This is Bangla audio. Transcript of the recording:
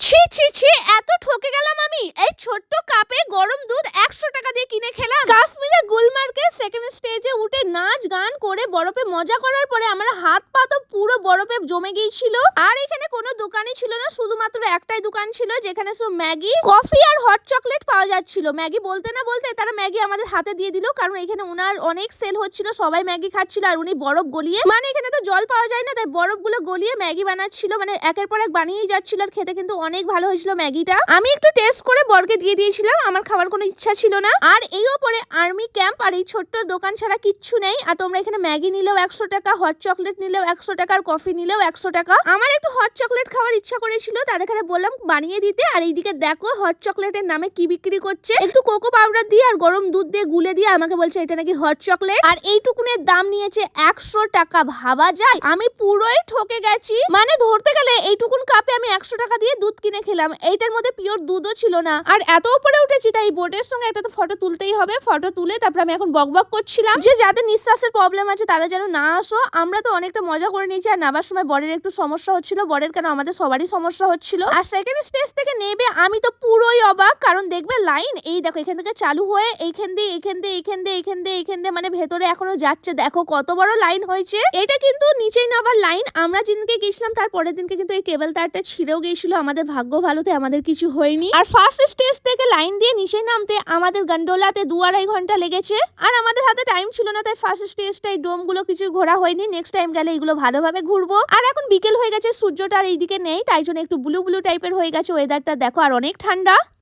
ছি ছি ছি, এত ঠকে গেলাম আমি। এই ছোট্ট কাপে গরম দুধ 100 টাকা দিয়ে কিনে খেলাম। কাশ্মীরের গুলমার্গে সেকেন্ড স্টেজে উঠে নাচ গান করে বরফে মজা করার পরে আমার হাত পা তো পুরো বরফে জমে গিয়েছিল। আর এখানে কোনো দোকানই ছিল না, শুধুমাত্র একটাই দোকান ছিল যেখানে শুধু ম্যাগি, কফি আর হট চকলেট পাওয়া যাচ্ছিল। ম্যাগি বলতে না বলতে তারা ম্যাগি আমাদের হাতে দিয়ে দিল, কারণ এখানে ওনার অনেক সেল হচ্ছিল, সবাই ম্যাগি খাচ্ছিল। আর উনি বরফ গলিয়ে, মানে এখানে তো জল পাওয়া যায় না, তাই বরফগুলো গলিয়ে ম্যাগি বানাচ্ছিল, মানে একের পর এক বানিয়েই যাচ্ছিল। আর খেতে কিন্তু অনেক ভালো হয়েছিল ম্যাগিটা। আমি একটু টেস্ট করে বরকে দিয়ে দিয়েছিলাম, আমার খাওয়ার কোনো ইচ্ছা ছিল না। আর এই ওপরে আর্মি ক্যাম্প আর এই ছোট্ট দোকান ছাড়া কিচ্ছু নেই। আর তোমরা এখানে ম্যাগি নিলেও 100 টাকা, হট চকলেট নিলেও 100 টাকা, আর কফি নিলেও 100 টাকা। আমার একটু হট চকলেট খাওয়ার ইচ্ছা করেছিল, তাদের এখানে বললাম বানিয়ে দিতে। আর এইদিকে দেখো হট চকলেটের নামে কি বিক্রি করছে, একটু কোকো পাউডার দিয়ে আর গরম দুধ দিয়ে গুলে দিয়ে আমাকে বলছে এটা নাকি হট চকলেট। আর এইটুকুনের দাম নিয়েছে 100 টাকা। ভাবা যায়, আমি পুরোই ঠকে গেছি। মানে ধরতে গেলে এইটুকুন কাপে আমি 100 টাকা দিয়ে দুধ কিনে খেলাম, এইটার মধ্যে পিওর দুধও ছিল না। আর এত উপরে উঠেছি, তাই বোটের সঙ্গে একটা তো ফটো তুলতেই হবে। ফটো তুলে তারপর আমি এখন বকবক করছিলাম যে যাদের নিঃশ্বাসের প্রবলেম আছে তারা যেন না আসো। আমরা তো অনেকটা মজা করে নিয়েছি। আর নামার সময় বরের একটু সমস্যা হচ্ছিল, বরের কেন আমাদের সবারই সমস্যা হচ্ছিল। আর সেকেন্ড স্টেজ থেকে নেবে আমি তো পুরোই অবাক, কারণ দেখবে লাইন এই দেখো এখান থেকে চালু হয়ে এইখান দিয়ে এইখান দিয়ে এইখান দিয়ে এইখান দিয়ে এইখান দিয়ে মানে ভেতরে এখনো যাচ্ছে। দেখো কত বড় লাইন হয়েছে। এটা কিন্তু নিচেই নামার লাইন। আমরা যেদিনকে গেছিলাম তার পরের দিনকে কিন্তু এই কেবল তারটা ছিঁড়েও গিয়েছিল। আমাদের ভাগ্য ভালোতে আমাদের কিছু হয়নি। আর ফার্স্ট স্টেজ থেকে লাইন দিয়ে নিচে নামতে আমাদের গন্ডোলাতে 2-2.5 ঘন্টা লেগেছে। আর আমাদের হাতে টাইম ছিল না, তাই ফার্স্ট স্টেজটা এই ডোম গুলো কিছু ঘোরা হয়নি। নেক্সট টাইম গেলে এগুলো ভালোভাবে ঘুরবো। আর এখন বিকেল হয়ে গেছে, সূর্যটা আর এইদিকে নেই, তাই জন্য একটু ব্লু ব্লু টাইপের হয়ে গেছে ওয়েদারটা। দেখো আর অনেক ঠান্ডা।